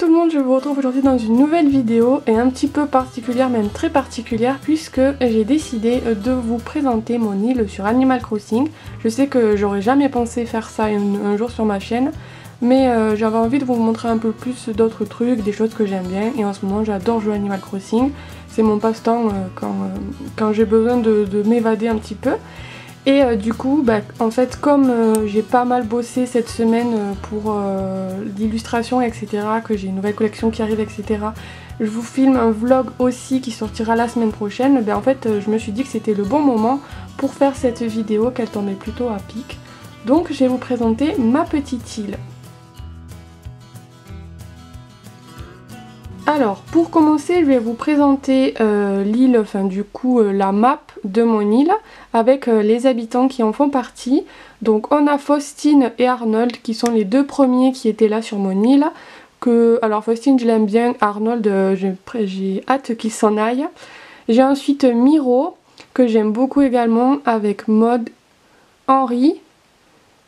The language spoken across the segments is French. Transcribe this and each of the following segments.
tout le monde, je vous retrouve aujourd'hui dans une nouvelle vidéo et un petit peu particulière, même très particulière, puisque j'ai décidé de vous présenter mon île sur Animal Crossing. Je sais que j'aurais jamais pensé faire ça un jour sur ma chaîne, mais j'avais envie de vous montrer un peu plus d'autres trucs, des choses que j'aime bien, et en ce moment j'adore jouer à Animal Crossing. C'est mon passe-temps quand j'ai besoin de m'évader un petit peu. Et du coup, en fait, comme j'ai pas mal bossé cette semaine pour l'illustration, etc., que j'ai une nouvelle collection qui arrive, etc., je vous filme un vlog aussi qui sortira la semaine prochaine. En fait, je me suis dit que c'était le bon moment pour faire cette vidéo, qu'elle tombait plutôt à pic. Donc, je vais vous présenter ma petite île. Alors, pour commencer, je vais vous présenter l'île, enfin du coup la map de mon île avec les habitants qui en font partie. Donc on a Faustine et Arnold qui sont les deux premiers qui étaient là sur mon île. Alors Faustine je l'aime bien, Arnold j'ai hâte qu'il s'en aille. J'ai ensuite Miro que j'aime beaucoup également avec Maud, Henri.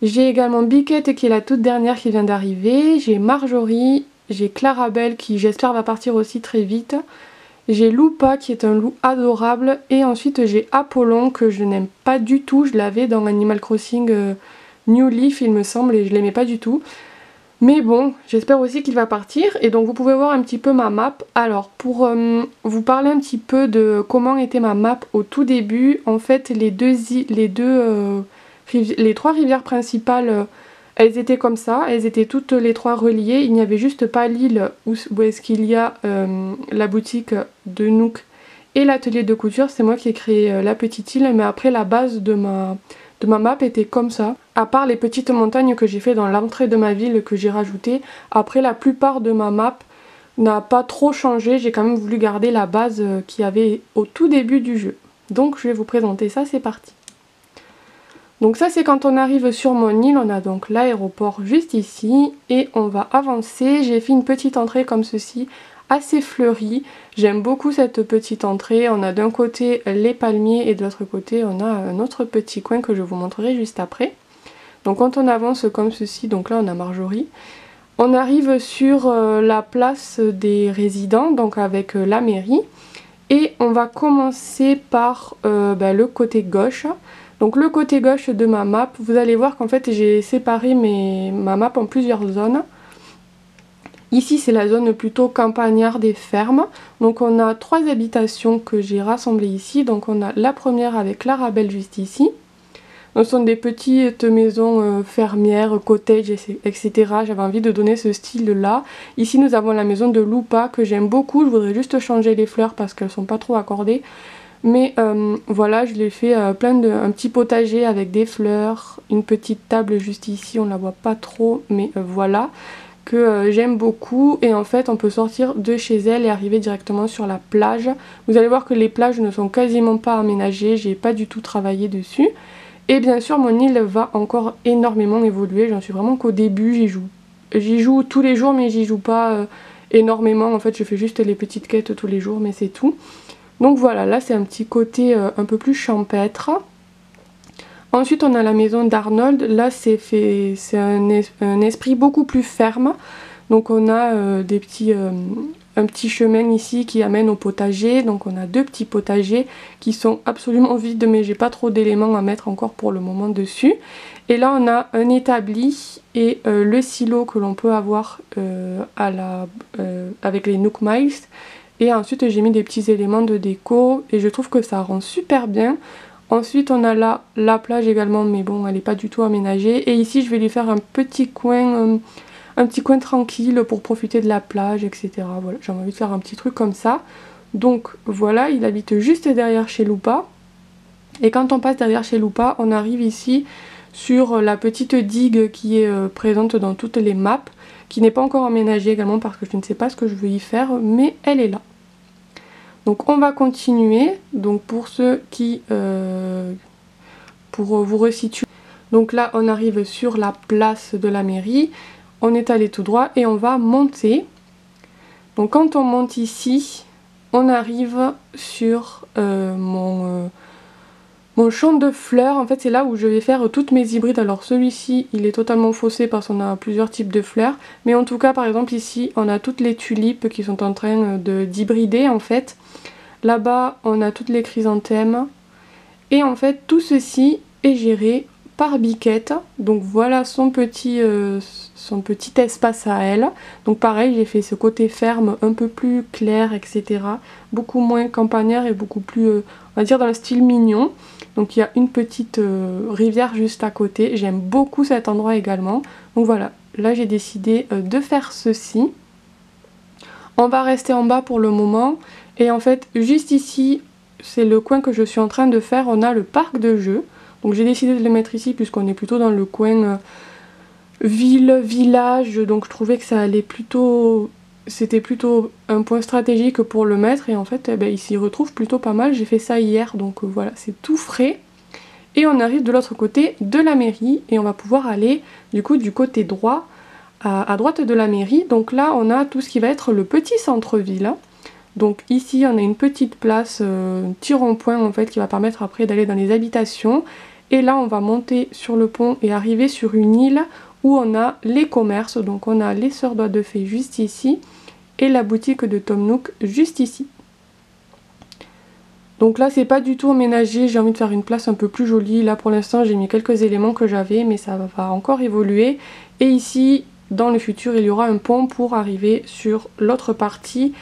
J'ai également Biquette qui est la toute dernière qui vient d'arriver. J'ai Marjorie. J'ai Clarabelle qui j'espère va partir aussi très vite. J'ai Lupa qui est un loup adorable. Et ensuite j'ai Apollon que je n'aime pas du tout. Je l'avais dans Animal Crossing New Leaf il me semble et je l'aimais pas du tout. Mais bon, j'espère aussi qu'il va partir. Et donc vous pouvez voir un petit peu ma map. Alors pour vous parler un petit peu de comment était ma map au tout début. En fait les trois rivières principales... elles étaient comme ça, elles étaient toutes les trois reliées, il n'y avait juste pas l'île où est-ce qu'il y a la boutique de Nook et l'atelier de couture, c'est moi qui ai créé la petite île, mais après la base de ma map était comme ça. À part les petites montagnes que j'ai fait dans l'entrée de ma ville que j'ai rajoutées, après la plupart de ma map n'a pas trop changé, j'ai quand même voulu garder la base qu'il y avait au tout début du jeu. Donc je vais vous présenter ça, c'est parti. Donc ça c'est quand on arrive sur mon île, on a donc l'aéroport juste ici et on va avancer. J'ai fait une petite entrée comme ceci, assez fleurie. J'aime beaucoup cette petite entrée. On a d'un côté les palmiers et de l'autre côté on a un autre petit coin que je vous montrerai juste après. Donc quand on avance comme ceci, donc là on a Marjorie. On arrive sur la place des résidents, donc avec la mairie. Et on va commencer par le côté gauche. Donc le côté gauche de ma map, vous allez voir qu'en fait j'ai séparé ma map en plusieurs zones. Ici c'est la zone plutôt campagnarde et ferme. Donc on a trois habitations que j'ai rassemblées ici. Donc on a la première avec Clarabelle juste ici. Donc, ce sont des petites maisons fermières, cottage, etc. J'avais envie de donner ce style là. Ici nous avons la maison de Lupa que j'aime beaucoup. Je voudrais juste changer les fleurs parce qu'elles sont pas trop accordées. Mais voilà, je l'ai fait un petit potager avec des fleurs, une petite table juste ici, on la voit pas trop, mais voilà, que j'aime beaucoup. Et en fait, on peut sortir de chez elle et arriver directement sur la plage. Vous allez voir que les plages ne sont quasiment pas aménagées, j'ai pas du tout travaillé dessus. Et bien sûr, mon île va encore énormément évoluer, j'en suis vraiment qu'au début, j'y joue tous les jours, mais j'y joue pas énormément. En fait, je fais juste les petites quêtes tous les jours, mais c'est tout. Donc voilà, là c'est un petit côté un peu plus champêtre. Ensuite on a la maison d'Arnold, là c'est un esprit beaucoup plus ferme. Donc on a un petit chemin ici qui amène au potager. Donc on a deux petits potagers qui sont absolument vides mais j'ai pas trop d'éléments à mettre encore pour le moment dessus. Et là on a un établi et le silo que l'on peut avoir avec les Nook Miles. Et ensuite j'ai mis des petits éléments de déco et je trouve que ça rend super bien. Ensuite on a là la plage également, mais bon elle n'est pas du tout aménagée. Et ici je vais lui faire un petit coin tranquille pour profiter de la plage, etc. Voilà, j'ai envie de faire un petit truc comme ça. Donc voilà, il habite juste derrière chez Lupa. Et quand on passe derrière chez Lupa, on arrive ici sur la petite digue qui est présente dans toutes les maps, qui n'est pas encore aménagée également parce que je ne sais pas ce que je veux y faire, mais elle est là. Donc on va continuer, donc pour ceux qui, pour vous resituer, donc là on arrive sur la place de la mairie, on est allé tout droit et on va monter. Donc quand on monte ici, on arrive sur Mon champ de fleurs, en fait c'est là où je vais faire toutes mes hybrides. Alors celui-ci il est totalement faussé parce qu'on a plusieurs types de fleurs. Mais en tout cas par exemple ici on a toutes les tulipes qui sont en train d'hybrider en fait. Là-bas on a toutes les chrysanthèmes. Et en fait tout ceci est géré par Biquette. Donc voilà son petit espace à elle. Donc pareil j'ai fait ce côté ferme un peu plus clair etc. Beaucoup moins campagnard et beaucoup plus on va dire dans le style mignon. Donc il y a une petite rivière juste à côté. J'aime beaucoup cet endroit également. Donc voilà, là j'ai décidé de faire ceci. On va rester en bas pour le moment. Et en fait, juste ici, c'est le coin que je suis en train de faire. On a le parc de jeux. Donc j'ai décidé de le mettre ici puisqu'on est plutôt dans le coin ville, village. Donc je trouvais que ça allait plutôt... C'était plutôt un point stratégique pour le mettre. Et en fait, eh ben, il s'y retrouve plutôt pas mal. J'ai fait ça hier, donc voilà, c'est tout frais. Et on arrive de l'autre côté de la mairie et on va pouvoir aller du coup du côté droit, à droite de la mairie. Donc là on a tout ce qui va être le petit centre-ville. Donc ici on a une petite place, un petit rond-point en fait qui va permettre après d'aller dans les habitations. Et là on va monter sur le pont et arriver sur une île où on a les commerces. Donc on a les Sœurs Doigts de Fée juste ici et la boutique de Tom Nook juste ici. Donc là c'est pas du tout aménagé, j'ai envie de faire une place un peu plus jolie. Là pour l'instant j'ai mis quelques éléments que j'avais mais ça va encore évoluer. Et ici dans le futur il y aura un pont pour arriver sur l'autre partie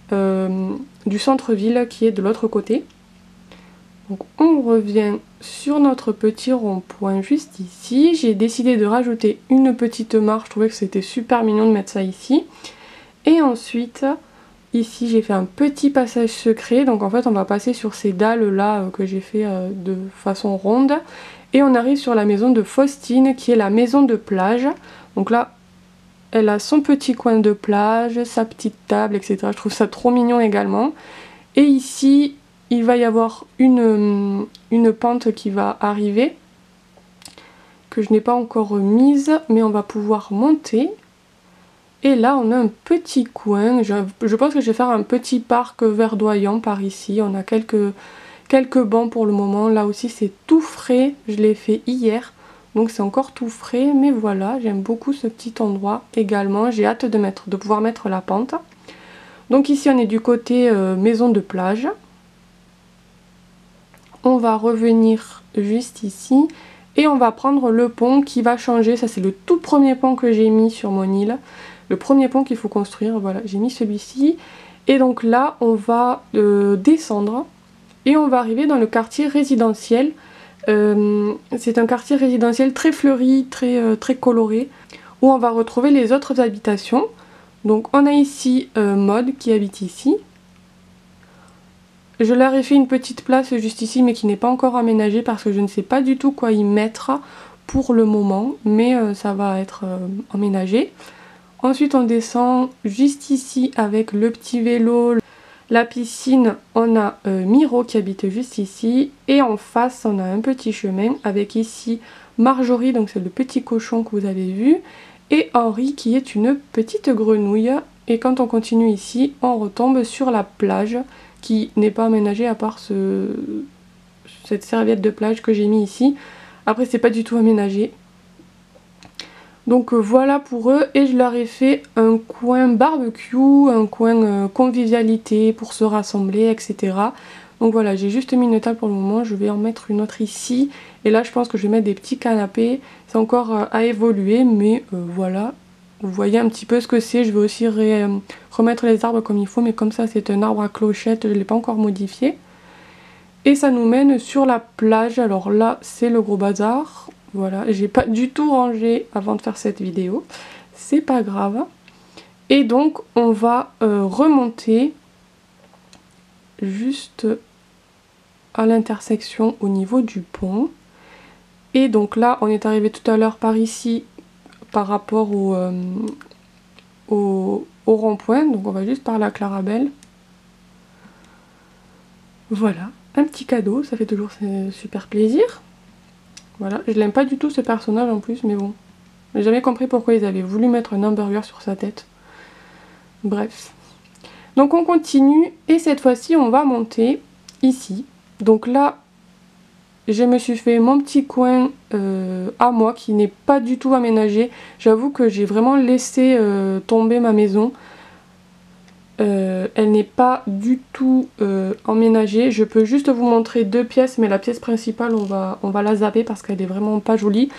du centre-ville qui est de l'autre côté. Donc on revient sur notre petit rond-point juste ici. J'ai décidé de rajouter une petite marche, je trouvais que c'était super mignon de mettre ça ici. Et ensuite... Ici j'ai fait un petit passage secret, donc en fait on va passer sur ces dalles là que j'ai fait de façon ronde. Et on arrive sur la maison de Faustine qui est la maison de plage. Donc là elle a son petit coin de plage, sa petite table etc. Je trouve ça trop mignon également. Et ici il va y avoir une pente qui va arriver, que je n'ai pas encore mise, mais on va pouvoir monter. Et là on a un petit coin, je pense que je vais faire un petit parc verdoyant par ici. On a quelques bancs pour le moment, là aussi c'est tout frais, je l'ai fait hier. Donc c'est encore tout frais, mais voilà, j'aime beaucoup ce petit endroit également. J'ai hâte de pouvoir mettre la pente. Donc ici on est du côté maison de plage. On va revenir juste ici et on va prendre le pont qui va changer. Ça c'est le tout premier pont que j'ai mis sur mon île. Le premier pont qu'il faut construire, voilà, j'ai mis celui-ci. Et donc là, on va descendre et on va arriver dans le quartier résidentiel. C'est un quartier résidentiel très fleuri, très coloré, où on va retrouver les autres habitations. Donc on a ici Maud qui habite ici. Je leur ai fait une petite place juste ici, mais qui n'est pas encore aménagée parce que je ne sais pas du tout quoi y mettre pour le moment, mais ça va être aménagé. Ensuite on descend juste ici avec le petit vélo, la piscine, on a Miro qui habite juste ici. Et en face on a un petit chemin avec ici Marjorie, donc c'est le petit cochon que vous avez vu. Et Henri qui est une petite grenouille. Et quand on continue ici, on retombe sur la plage qui n'est pas aménagée à part cette serviette de plage que j'ai mis ici. Après c'est pas du tout aménagé. Donc voilà pour eux, et je leur ai fait un coin barbecue, un coin convivialité pour se rassembler, etc. Donc voilà, j'ai juste mis une table pour le moment, je vais en mettre une autre ici. Et là je pense que je vais mettre des petits canapés, c'est encore à évoluer, mais voilà. Vous voyez un petit peu ce que c'est, je vais aussi remettre les arbres comme il faut, mais comme ça c'est un arbre à clochette, je ne l'ai pas encore modifié. Et ça nous mène sur la plage, alors là c'est le gros bazar. Voilà, j'ai pas du tout rangé avant de faire cette vidéo, c'est pas grave. Et donc on va remonter juste à l'intersection au niveau du pont. Et donc là on est arrivé tout à l'heure par ici par rapport au rond-point, donc on va juste par la Clarabelle. Voilà, un petit cadeau, ça fait toujours super plaisir. Voilà, je l'aime pas du tout ce personnage en plus, mais bon. J'ai jamais compris pourquoi ils avaient voulu mettre un hamburger sur sa tête. Bref. Donc on continue, et cette fois-ci on va monter ici. Donc là, je me suis fait mon petit coin à moi qui n'est pas du tout aménagé. J'avoue que j'ai vraiment laissé tomber ma maison. Elle n'est pas du tout emménagée. Je peux juste vous montrer deux pièces, mais la pièce principale on va la zapper parce qu'elle est vraiment pas jolie.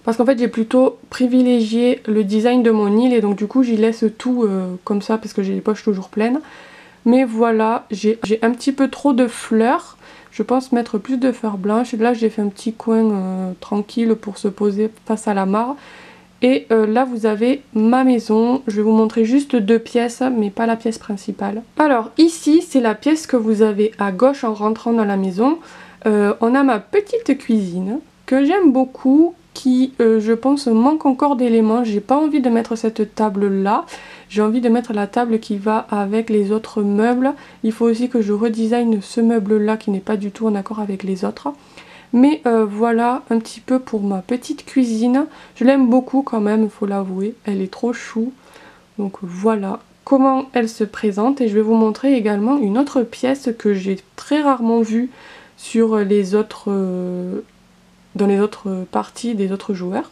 Parce qu'en fait j'ai plutôt privilégié le design de mon île et donc du coup j'y laisse tout comme ça parce que j'ai les poches toujours pleines. Mais voilà, j'ai un petit peu trop de fleurs. Je pense mettre plus de fleurs blanches. Là j'ai fait un petit coin tranquille pour se poser face à la mare. Et là vous avez ma maison. Je vais vous montrer juste deux pièces mais pas la pièce principale. Alors ici c'est la pièce que vous avez à gauche en rentrant dans la maison. On a ma petite cuisine que j'aime beaucoup, qui je pense manque encore d'éléments. J'ai pas envie de mettre cette table là, j'ai envie de mettre la table qui va avec les autres meubles. Il faut aussi que je redesign ce meuble là qui n'est pas du tout en accord avec les autres. Mais voilà un petit peu pour ma petite cuisine. Je l'aime beaucoup quand même, il faut l'avouer, elle est trop chou. Donc voilà comment elle se présente et je vais vous montrer également une autre pièce que j'ai très rarement vue sur les autres dans les autres parties des autres joueurs.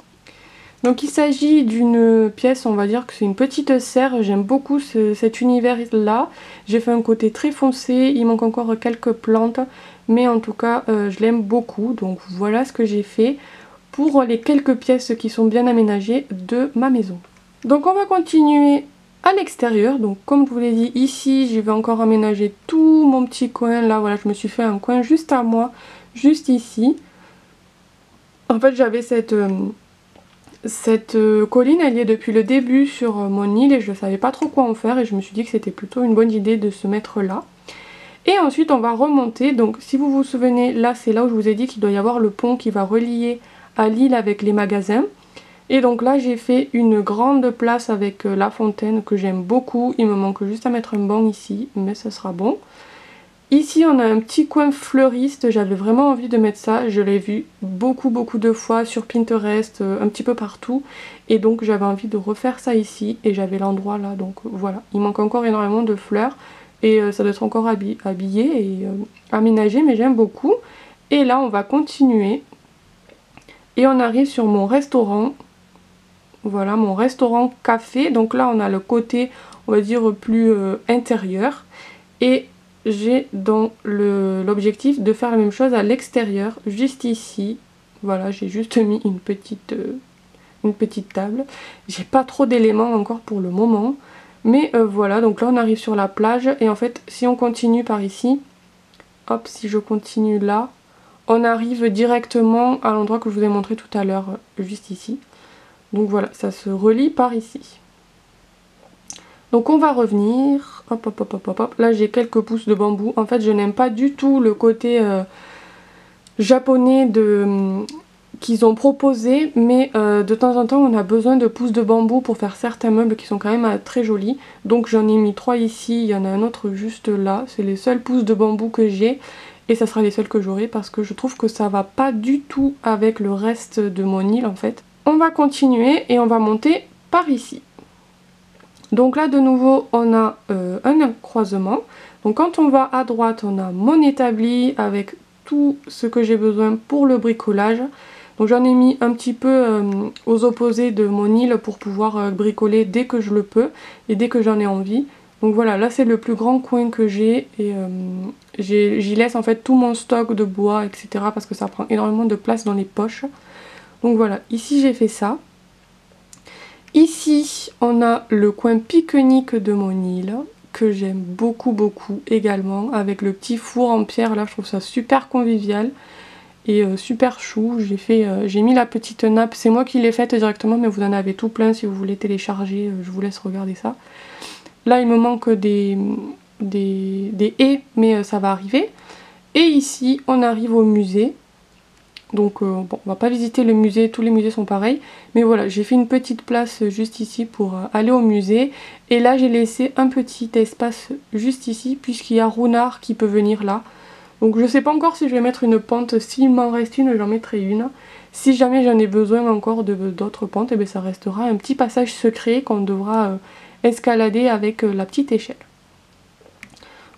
Donc il s'agit d'une pièce, on va dire que c'est une petite serre. J'aime beaucoup cet univers là. J'ai fait un côté très foncé, il manque encore quelques plantes, mais en tout cas je l'aime beaucoup. Donc voilà ce que j'ai fait pour les quelques pièces qui sont bien aménagées de ma maison. Donc on va continuer à l'extérieur. Donc comme je vous l'ai dit, ici je vais encore aménager tout mon petit coin là. Voilà, je me suis fait un coin juste à moi, juste ici. En fait j'avais cette colline, elle y est depuis le début sur mon île et je ne savais pas trop quoi en faire et je me suis dit que c'était plutôt une bonne idée de se mettre là. Et ensuite on va remonter, donc si vous vous souvenez, là c'est là où je vous ai dit qu'il doit y avoir le pont qui va relier à l'île avec les magasins. Et donc là j'ai fait une grande place avec la fontaine que j'aime beaucoup, il me manque juste à mettre un banc ici, mais ça sera bon. Ici on a un petit coin fleuriste, j'avais vraiment envie de mettre ça, je l'ai vu beaucoup de fois sur Pinterest, un petit peu partout. Et donc j'avais envie de refaire ça ici et j'avais l'endroit là, donc voilà. Il manque encore énormément de fleurs et ça doit être encore habillé et aménagé, mais j'aime beaucoup. Et là on va continuer et on arrive sur mon restaurant. Voilà mon restaurant café, donc là on a le côté on va dire plus intérieur. Et j'ai dans l'objectif de faire la même chose à l'extérieur, juste ici. Voilà, j'ai juste mis une petite table. J'ai pas trop d'éléments encore pour le moment. Mais voilà, donc là on arrive sur la plage. Et en fait, si on continue par ici, hop, si je continue là, on arrive directement à l'endroit que je vous ai montré tout à l'heure, juste ici. Donc voilà, ça se relie par ici. Donc on va revenir, hop hop hop hop hop, hop. Là j'ai quelques pousses de bambou. En fait je n'aime pas du tout le côté japonais qu'ils ont proposé, mais de temps en temps on a besoin de pousses de bambou pour faire certains meubles qui sont quand même très jolis. Donc j'en ai mis 3 ici, il y en a un autre juste là, c'est les seules pousses de bambou que j'ai. Et ça sera les seules que j'aurai parce que je trouve que ça va pas du tout avec le reste de mon île en fait. On va continuer et on va monter par ici. Donc là de nouveau on a un croisement. Donc quand on va à droite on a mon établi avec tout ce que j'ai besoin pour le bricolage. Donc j'en ai mis un petit peu aux opposés de mon île pour pouvoir bricoler dès que je le peux et dès que j'en ai envie. Donc voilà, là c'est le plus grand coin que j'ai et j'y laisse en fait tout mon stock de bois etc. parce que ça prend énormément de place dans les poches. Donc voilà, ici j'ai fait ça. Ici, on a le coin pique-nique de mon île, que j'aime beaucoup également, avec le petit four en pierre, là je trouve ça super convivial et super chou. J'ai mis la petite nappe, c'est moi qui l'ai faite directement, mais vous en avez tout plein si vous voulez télécharger, je vous laisse regarder ça. Là il me manque des haies, mais ça va arriver. Et ici, on arrive au musée. Donc bon, on va pas visiter le musée, tous les musées sont pareils. Mais voilà, j'ai fait une petite place juste ici pour aller au musée. Et là j'ai laissé un petit espace juste ici puisqu'il y a Runard qui peut venir là. Donc je sais pas encore si je vais mettre une pente, s'il m'en reste une j'en mettrai une. Si jamais j'en ai besoin encore d'autres pentes, et bien ça restera un petit passage secret qu'on devra escalader avec la petite échelle.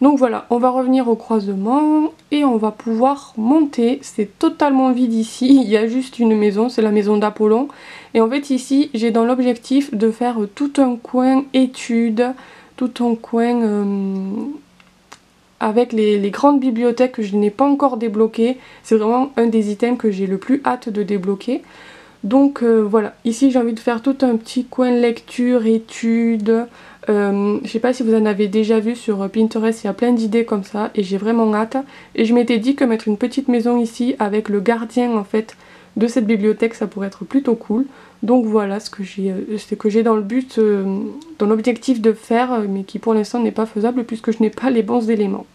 Donc voilà, on va revenir au croisement et on va pouvoir monter. C'est totalement vide ici, il y a juste une maison, c'est la maison d'Apollon. Et en fait ici, j'ai dans l'objectif de faire tout un coin études, tout un coin avec les grandes bibliothèques que je n'ai pas encore débloquées. C'est vraiment un des items que j'ai le plus hâte de débloquer. Donc voilà, ici j'ai envie de faire tout un petit coin lecture, études. Je sais pas si vous en avez déjà vu sur Pinterest, il y a plein d'idées comme ça et j'ai vraiment hâte. Et je m'étais dit que mettre une petite maison ici avec le gardien en fait de cette bibliothèque, ça pourrait être plutôt cool. Donc voilà ce que j'ai dans le but, dans l'objectif de faire, mais qui pour l'instant n'est pas faisable puisque je n'ai pas les bons éléments.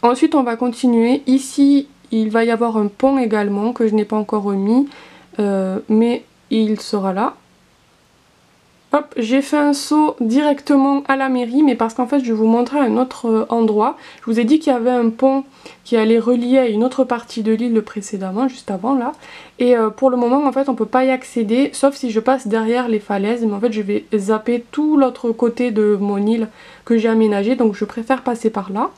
Ensuite on va continuer. Ici il va y avoir un pont également que je n'ai pas encore remis, mais il sera là. Hop, j'ai fait un saut directement à la mairie, mais parce qu'en fait je vais vous montrer un autre endroit. Je vous ai dit qu'il y avait un pont qui allait relier à une autre partie de l'île précédemment, juste avant là. Et pour le moment en fait on peut pas y accéder, sauf si je passe derrière les falaises. Mais en fait je vais zapper tout l'autre côté de mon île que j'ai aménagé, donc je préfère passer par là.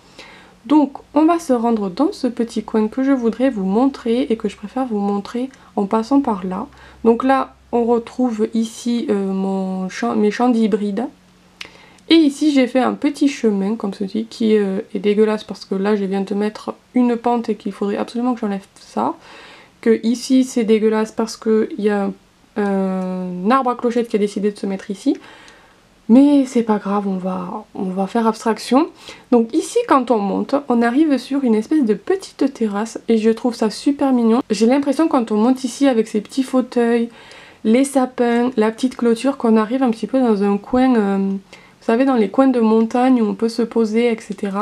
Donc on va se rendre dans ce petit coin que je voudrais vous montrer et que je préfère vous montrer en passant par là. Donc là on retrouve ici mes champs d'hybrides. Et ici j'ai fait un petit chemin comme ceci qui est dégueulasse parce que là je viens de mettre une pente et qu'il faudrait absolument que j'enlève ça. Que ici c'est dégueulasse parce qu'il y a un arbre à clochette qui a décidé de se mettre ici. Mais c'est pas grave, on va faire abstraction. Donc ici quand on monte, on arrive sur une espèce de petite terrasse et je trouve ça super mignon. J'ai l'impression quand on monte ici avec ces petits fauteuils, les sapins, la petite clôture, qu'on arrive un petit peu dans un coin, vous savez, dans les coins de montagne où on peut se poser, etc.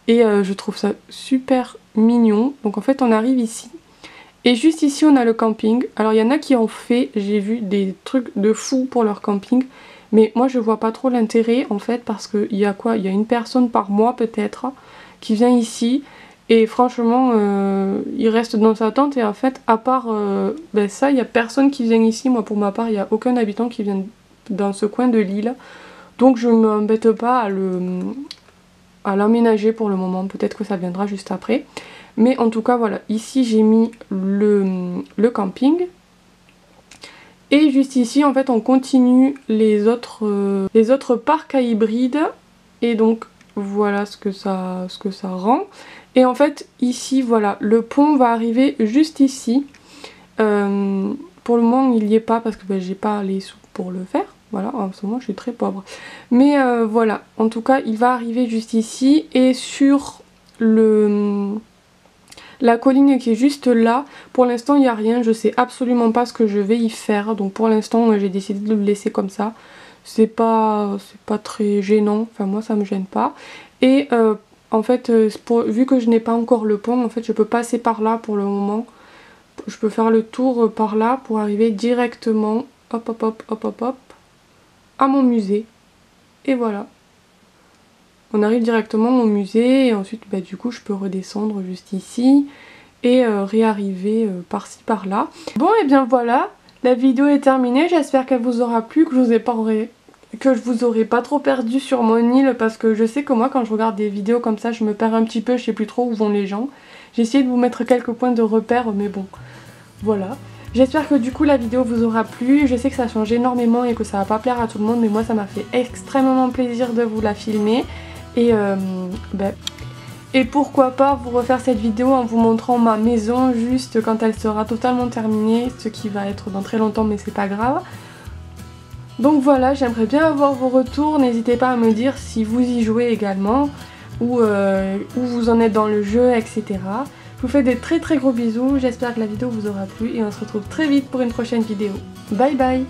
Et je trouve ça super mignon. Donc en fait on arrive ici. Et juste ici on a le camping. Alors il y en a qui ont fait, j'ai vu des trucs de fou pour leur camping. Mais moi je vois pas trop l'intérêt en fait parce qu'il y a quoi? Il y a une personne par mois peut-être qui vient ici et franchement il reste dans sa tente et en fait à part ça il y a personne qui vient ici. Moi pour ma part il n'y a aucun habitant qui vient dans ce coin de l'île. Donc je ne m'embête pas à l'aménager pour le moment, peut-être que ça viendra juste après. Mais en tout cas voilà, ici j'ai mis le camping. Et juste ici en fait on continue les autres parcs à hybrides. Et donc voilà ce que ça rend. Et en fait ici voilà, le pont va arriver juste ici. Pour le moment il n'y est pas parce que j'ai pas les sous pour le faire. Voilà, en ce moment je suis très pauvre. Mais voilà, en tout cas il va arriver juste ici. Et sur la colline qui est juste là, pour l'instant il n'y a rien, je sais absolument pas ce que je vais y faire. Donc pour l'instant j'ai décidé de le laisser comme ça. C'est pas très gênant, enfin moi ça me gêne pas. Et en fait vu que je n'ai pas encore le pont, en fait je peux passer par là pour le moment. Je peux faire le tour par là pour arriver directement, hop hop hop hop hop hop, à mon musée. Et voilà. On arrive directement au musée et ensuite du coup je peux redescendre juste ici et réarriver par-ci par-là. Bon et bien voilà, la vidéo est terminée, j'espère qu'elle vous aura plu, que je vous aurai pas trop perdu sur mon île parce que je sais que moi quand je regarde des vidéos comme ça je me perds un petit peu, je sais plus trop où vont les gens. J'ai essayé de vous mettre quelques points de repère mais bon, voilà. J'espère que du coup la vidéo vous aura plu, je sais que ça change énormément et que ça va pas plaire à tout le monde mais moi ça m'a fait extrêmement plaisir de vous la filmer. Et pourquoi pas vous refaire cette vidéo en vous montrant ma maison juste quand elle sera totalement terminée, ce qui va être dans très longtemps mais c'est pas grave. Donc voilà, j'aimerais bien avoir vos retours, n'hésitez pas à me dire si vous y jouez également ou où vous en êtes dans le jeu, etc. Je vous fais des très gros bisous, j'espère que la vidéo vous aura plu et on se retrouve très vite pour une prochaine vidéo. Bye bye!